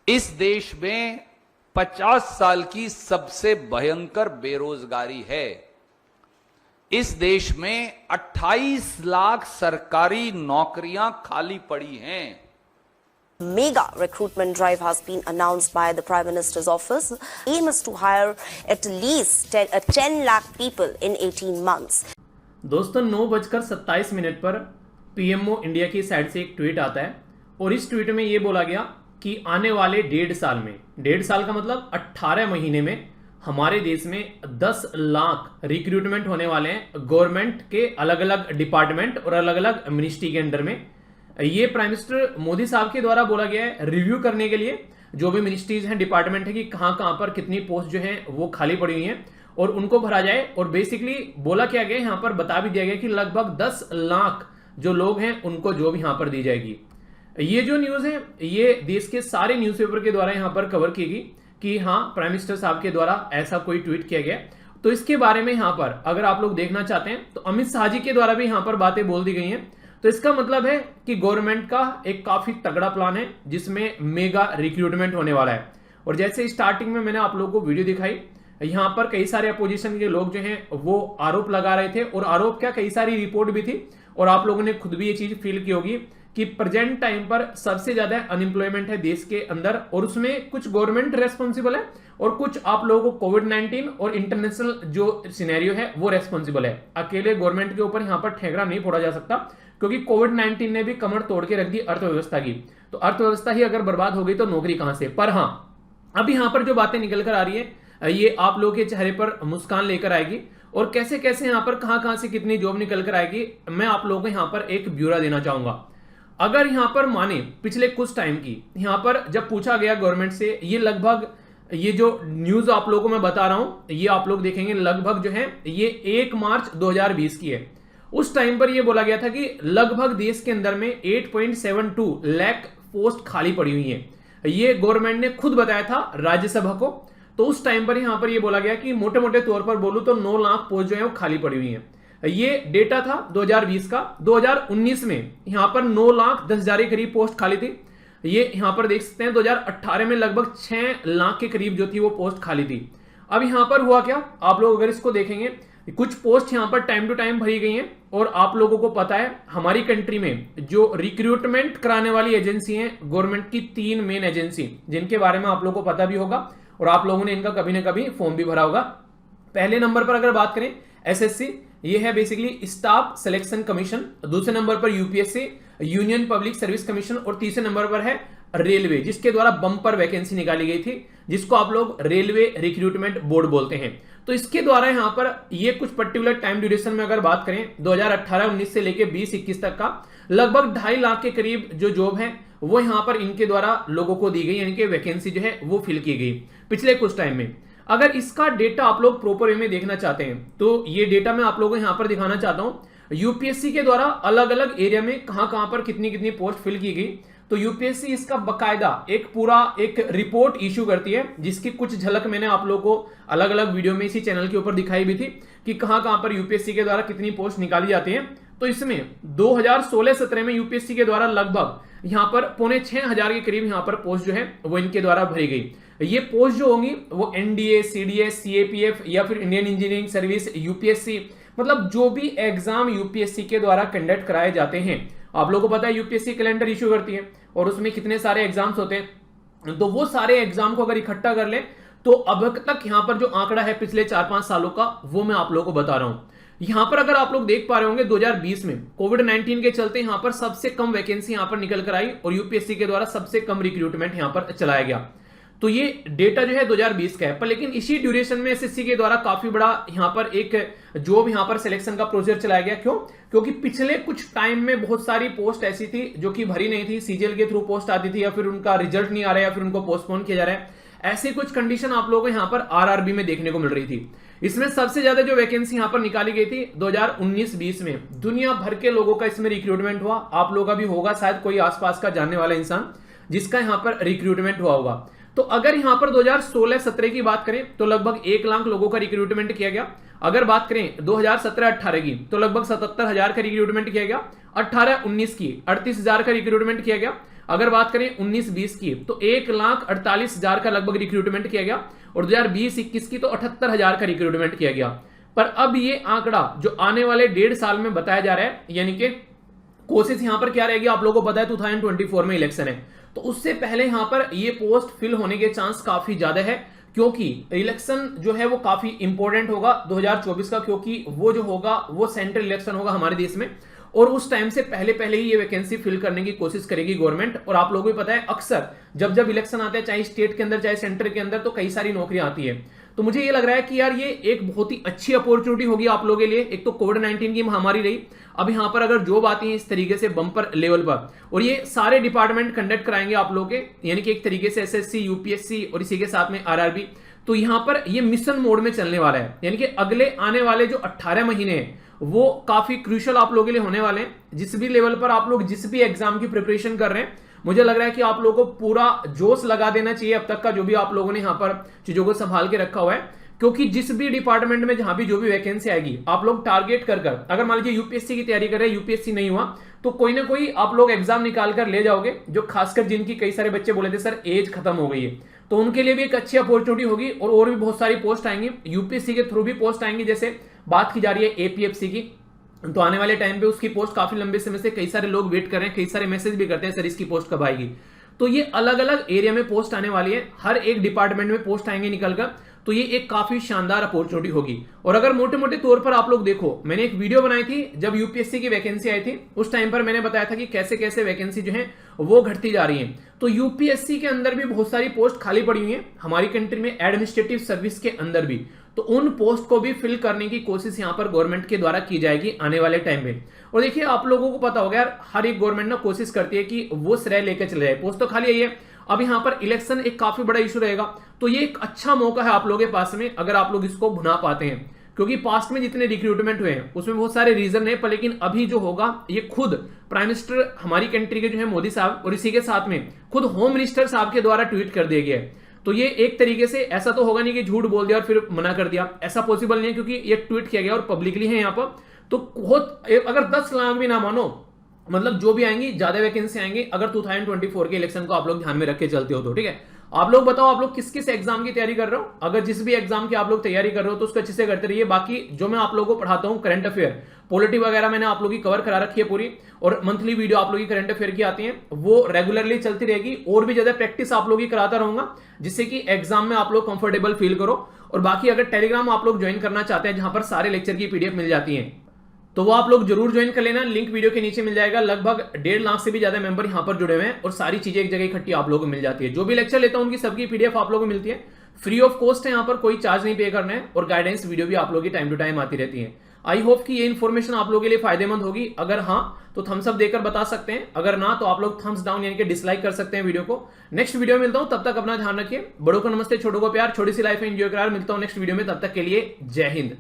इस देश में 50 साल की सबसे भयंकर बेरोजगारी है। इस देश में 28 लाख सरकारी नौकरियां खाली पड़ी हैं। Mega recruitment drive has been announced by the Prime Minister's office. Aim is to hire at least 10 lakh people in 18 months. दोस्तों 9:27 पर पीएमओ इंडिया की साइड से एक ट्वीट आता है और इस ट्वीट में ये बोला गया कि आने वाले 1.5 साल में, 1.5 साल का मतलब 18 महीने में हमारे देश में 10 लाख रिक्रूटमेंट होने वाले हैं गवर्नमेंट के अलग अलग डिपार्टमेंट और अलग अलग मिनिस्ट्री के अंडर में। ये प्राइम मिनिस्टर मोदी साहब के द्वारा बोला गया है रिव्यू करने के लिए जो भी मिनिस्ट्रीज हैं, डिपार्टमेंट है कि कहां कहां पर कितनी पोस्ट जो है वो खाली पड़ी हुई हैं और उनको भरा जाए। और बेसिकली बोला क्या गया, यहां पर बता भी दिया गया कि लगभग 10 लाख जो लोग हैं उनको जॉब यहां पर दी जाएगी। ये जो न्यूज है ये देश के सारे न्यूज़पेपर के द्वारा यहां पर कवर की गई कि हाँ प्राइम मिनिस्टर साहब के द्वारा ऐसा कोई ट्वीट किया गया। तो इसके बारे में यहां पर अगर आप लोग देखना चाहते हैं तो अमित शाह जी के द्वारा भी यहां पर बातें बोल दी गई हैं। तो इसका मतलब है कि गवर्नमेंट का एक काफी तगड़ा प्लान है जिसमें मेगा रिक्रूटमेंट होने वाला है। और जैसे स्टार्टिंग में मैंने आप लोगों को वीडियो दिखाई, यहां पर कई सारे अपोजिशन के लोग जो हैं वो आरोप लगा रहे थे और आरोप क्या कई सारी रिपोर्ट भी थी और आप लोगों ने खुद भी ये चीज फील की होगी कि प्रेजेंट टाइम पर सबसे ज्यादा अनएम्प्लॉयमेंट है देश के अंदर और उसमें कुछ गवर्नमेंट रेस्पॉन्सिबल है और कुछ आप लोगों को कोविड-19 और इंटरनेशनल जो सिनेरियो है वो रेस्पॉन्सिबल है। अकेले गवर्नमेंट के ऊपर यहां पर ठेकरा नहीं फोड़ा जा सकता क्योंकि कोविड-19 ने भी कमर तोड़ के रख दी अर्थव्यवस्था की। तो अर्थव्यवस्था ही अगर बर्बाद हो गई तो नौकरी कहां से। पर हाँ, अब यहां पर जो बातें निकल कर आ रही है ये आप लोगों के चेहरे पर मुस्कान लेकर आएगी और कैसे कैसे यहां पर कहां से कितनी जॉब निकल कर आएगी मैं आप लोगों को यहां पर एक ब्यौरा देना चाहूंगा। अगर यहां पर माने पिछले कुछ टाइम की यहां पर जब पूछा गया गवर्नमेंट से, ये लगभग ये जो न्यूज आप लोगों को मैं बता रहा हूं ये आप लोग देखेंगे लगभग जो है ये 1 मार्च 2020 की है। उस टाइम पर यह बोला गया था कि लगभग देश के अंदर में 8.72 लाख पोस्ट खाली पड़ी हुई है। ये गवर्नमेंट ने खुद बताया था राज्यसभा को। तो उस टाइम पर यहां पर यह बोला गया कि मोटे मोटे तौर पर बोलूं तो 9 लाख पोस्ट जो है वो खाली पड़ी हुई है। ये डेटा था 2020 का। 2019 में यहां पर 9,10,000 के करीब पोस्ट खाली थी। ये यहां पर देख सकते हैं 2018 में लगभग 6 लाख के करीब जो थी वो पोस्ट खाली थी। अब यहां पर हुआ क्या, आप लोग अगर इसको देखेंगे कुछ पोस्ट यहां पर टाइम टू टाइम भरी गई हैं और आप लोगों को पता है हमारी कंट्री में जो रिक्रूटमेंट कराने वाली एजेंसी है गवर्नमेंट की 3 मेन एजेंसी जिनके बारे में आप लोगों को पता भी होगा और आप लोगों ने इनका कभी ना कभी फॉर्म भी भरा होगा। पहले नंबर पर अगर बात करें एसएससी, ये है बेसिकली स्टाफ सिलेक्शन कमीशन। दूसरे नंबर पर UPSC union public service commission और तीसरे नंबर पर है रेलवे जिसके द्वारा बम्पर वैकेंसी निकाली गई थी जिसको आप लोग रेलवे रिक्रूटमेंट बोर्ड बोलते हैं। तो इसके द्वारा यहां पर ये कुछ पर्टिकुलर टाइम ड्यूरेशन में अगर बात करें 2018-19 से लेकर 20-21 तक का लगभग 2.5 लाख के करीब जो जॉब है वो यहां पर इनके द्वारा लोगों को दी गई, यानी कि वैकेंसी जो है वो फिल की गई पिछले कुछ टाइम में। अगर इसका डेटा आप लोग प्रॉपर वे में देखना चाहते हैं तो ये डेटा मैं आप लोगों को यहां पर दिखाना चाहता हूं। यूपीएससी के द्वारा अलग अलग एरिया में कहां कहां पर कितनी कितनी पोस्ट फिल की गई। तो यूपीएससी इसका बकायदा एक पूरा एक रिपोर्ट इश्यू करती है जिसकी कुछ झलक मैंने आप लोगों को अलग अलग वीडियो में इसी चैनल के ऊपर दिखाई भी थी कि कहां कहां पर यूपीएससी के द्वारा कितनी पोस्ट निकाली जाती है। तो इसमें 2016-17 में यूपीएससी के द्वारा लगभग यहां पर 5,500 के करीब यहां पर पोस्ट जो है वो इनके द्वारा भरी गई। ये पोस्ट जो होंगी वो एनडीए, सीडीएस, सीएपीएफ या फिर इंडियन इंजीनियरिंग सर्विस, यूपीएससी, मतलब जो भी एग्जाम यूपीएससी के द्वारा कंडक्ट कराए जाते हैं। आप लोगों को पता है यूपीएससी कैलेंडर इश्यू करती है और उसमें कितने सारे एग्जाम्स होते हैं। तो वो सारे एग्जाम को अगर इकट्ठा कर लें तो अब तक यहां पर जो आंकड़ा है पिछले 4-5 सालों का वो मैं आप लोगों को बता रहा हूं। यहां पर अगर आप लोग देख पा रहे होंगे 2020 में कोविड-19 के चलते यहां पर सबसे कम वैकेंसी यहां पर निकल कर आई और यूपीएससी के द्वारा सबसे कम रिक्रूटमेंट यहां पर चलाया गया। तो ये डेटा जो है 2020 का है। पर लेकिन इसी ड्यूरेशन में एसएससी के द्वारा काफी बड़ा यहां पर एक जॉब यहां पर सिलेक्शन का प्रोसीजर चलाया गया। क्यों? क्योंकि पिछले कुछ टाइम में बहुत सारी पोस्ट ऐसी थी जो कि भरी नहीं थी, सीजीएल के थ्रू पोस्ट आती थी या फिर उनका रिजल्ट नहीं आ रहा है या फिर उनको पोस्टपोन किया जा रहा है। ऐसी कुछ कंडीशन आप लोगों को यहां पर आरआरबी में देखने को मिल रही थी। इसमें सबसे ज्यादा जो वैकेंसी यहां पर निकाली गई थी 2019-20 में दुनिया भर के लोगों का इसमें रिक्रूटमेंट हुआ। आप लोगों का भी होगा शायद कोई आसपास का जानने वाला इंसान जिसका यहां पर रिक्रूटमेंट हुआ होगा। तो अगर यहां पर 2016-17 की बात करें तो लगभग 1 लाख लोगों का रिक्रूटमेंट किया गया। अगर बात करें 2017-18 की तो लगभग 77,000 का रिक्रूटमेंट किया गया। 18-19 की 38,000 का रिक्रूटमेंट किया गया। अगर बात करें 19-20 की तो 1,48,000 का लगभग रिक्रूटमेंट किया गया और 2020-21 की तो 78,000 का रिक्रूटमेंट किया गया। पर अब ये आंकड़ा जो आने वाले 1.5 साल में बताया जा रहा है, यानी कि कोशिश यहां पर क्या रहेगी, आप लोगों को पता है 2024 में इलेक्शन है, तो उससे पहले यहां पर ये पोस्ट फिल होने के चांस काफी ज्यादा है, क्योंकि इलेक्शन जो है वो काफी इंपॉर्टेंट होगा 2024 का, क्योंकि वो जो होगा वो सेंट्रल इलेक्शन होगा हमारे देश में, और उस टाइम से पहले पहले ही ये वैकेंसी फिल करने की कोशिश करेगी गवर्नमेंट। और आप लोगों को पता है अक्सर जब जब इलेक्शन आते हैं, चाहे स्टेट के अंदर चाहे सेंटर के अंदर, तो कई सारी नौकरियां आती है। तो मुझे ये लग रहा है कि यार ये एक बहुत ही अच्छी अपॉर्चुनिटी होगी आप लोगों के लिए। एक तो कोविड-19 की महामारी रही, अब यहां पर अगर जॉब आती है इस तरीके से बम्पर लेवल पर, और ये सारे डिपार्टमेंट कंडक्ट कराएंगे आप लोग के, यानी कि एक तरीके से एसएससी, यूपीएससी और इसी के साथ में आरआरबी, तो यहां पर ये मिशन मोड में चलने वाला है। यानी कि अगले आने वाले जो 18 महीने हैं वो काफी क्रूशियल आप लोगों के लिए होने वाले हैं। जिस भी लेवल पर आप लोग जिस भी एग्जाम की प्रिपरेशन कर रहे हैं, मुझे लग रहा है कि आप लोगों को पूरा जोश लगा देना चाहिए अब तक का जो भी आप लोगों ने यहां पर चीजों को संभाल के रखा हुआ है, क्योंकि जिस भी डिपार्टमेंट में जहां भी जो भी वैकेंसी आएगी, आप लोग टारगेट कर अगर मान लीजिए यूपीएससी की तैयारी कर रहे हैं, यूपीएससी नहीं हुआ तो कोई ना कोई आप लोग एग्जाम निकाल कर ले जाओगे, जो खासकर जिनकी कई सारे बच्चे बोले थे सर एज खत्म हो गई है, तो उनके लिए भी एक अच्छी अपॉर्चुनिटी होगी। और भी बहुत सारी पोस्ट आएंगी, यूपीएससी के थ्रू भी पोस्ट आएंगी, जैसे बात की जा रही है एपीएफसी की, तो आने वाले टाइम पे उसकी पोस्ट काफी लंबे समय से कई सारे लोग वेट कर रहे हैं, कई सारे मैसेज भी करते हैं सर इसकी पोस्ट कब आएगी। तो ये अलग अलग एरिया में पोस्ट आने वाली है, हर एक डिपार्टमेंट में पोस्ट आएंगे निकलकर, तो ये एक काफी शानदार अपॉर्चुनिटी होगी। और अगर मोटे मोटे तौर पर आप लोग देखो, मैंने एक वीडियो बनाई थी जब यूपीएससी की वैकेंसी आई थी, उस टाइम पर मैंने बताया था कि कैसे कैसे वैकेंसी जो है वो घटती जा रही है। तो यूपीएससी के अंदर भी बहुत सारी पोस्ट खाली पड़ी हुई है हमारी कंट्री में, एडमिनिस्ट्रेटिव सर्विस के अंदर भी, तो उन पोस्ट को भी फिल करने की कोशिश यहां पर गवर्नमेंट के द्वारा की जाएगी आने वाले टाइम में। और देखिए आप लोगों को पता होगा यार, हर एक गवर्नमेंट ना कोशिश करती है कि वो श्रेय लेकर चले जाए, पोस्ट तो खाली है। अब यहां पर इलेक्शन एक काफी बड़ा इशू रहेगा, तो ये एक अच्छा मौका है आप लोगों के पास में, अगर आप लोग इसको भुना पाते हैं, क्योंकि पास्ट में जितने रिक्रूटमेंट हुए हैं उसमें बहुत सारे रीजन है, पर लेकिन अभी जो होगा ये खुद प्राइम मिनिस्टर हमारी कंट्री के जो है मोदी साहब, और इसी के साथ में खुद होम मिनिस्टर साहब के द्वारा ट्वीट कर दिया गया है। तो ये एक तरीके से ऐसा तो होगा नहीं कि झूठ बोल दिया और फिर मना कर दिया, ऐसा पॉसिबल नहीं है, क्योंकि ये ट्वीट किया गया और पब्लिकली है यहाँ पर। तो बहुत अगर 10 लाख भी ना मानो, मतलब जो भी आएंगी ज्यादा वैकेंसी आएंगी अगर 2024 के इलेक्शन को आप लोग ध्यान में रख के चलते हो तो, ठीक है। आप लोग बताओ आप लोग किस किस एग्जाम की तैयारी कर रहे हो, अगर जिस भी एग्जाम की आप लोग तैयारी कर रहे हो तो उसको अच्छे से करते रहिए। बाकी जो मैं आप लोगों को पढ़ाता हूँ करंट अफेयर, पॉलिटी वगैरह मैंने आप लोगों की कवर करा रखी है पूरी, और मंथली वीडियो आप लोगों की करंट अफेयर की आती है, वो रेगुलरली चलती रहेगी, और भी ज्यादा प्रैक्टिस आप लोगों की कराता रहूंगा, जिससे कि एग्जाम में आप लोग कंफर्टेबल फील करो। और बाकी अगर टेलीग्राम आप लोग ज्वाइन करना चाहते हैं जहां पर सारे लेक्चर की पीडीएफ मिल जाती है, तो वो आप लोग जरूर ज्वाइन कर लेना, लिंक वीडियो के नीचे मिल जाएगा। लगभग 1.5 लाख से भी ज्यादा मेंबर यहां पर जुड़े हुए हैं, और सारी चीजें एक जगह इकट्ठी आप लोगों को मिल जाती है। जो भी लेक्चर लेता हूं उनकी सबकी पीडीएफ आप लोगों को मिलती है, फ्री ऑफ कॉस्ट है, यहाँ पर कोई चार्ज नहीं पे करना है, और गाइडेंस वीडियो भी आप लोगों की टाइम टू टाइम आती रहती है। आई होप कि ये इन्फॉर्मेशन आप लोगों के लिए फायदेमंद होगी। अगर हाँ तो थम्स अप देकर बता सकते हैं, अगर ना तो आप लोग थम्स डाउन यानी कि डिसलाइक कर सकते हैं वीडियो को। नेक्स्ट वीडियो में मिलता हूं, तब तक अपना ध्यान रखिए। बड़ों को नमस्ते, छोटों को प्यार, छोटी सी लाइफ एंजॉय करार। मिलता हूं नेक्स्ट वीडियो में, तब तक के लिए जय हिंद।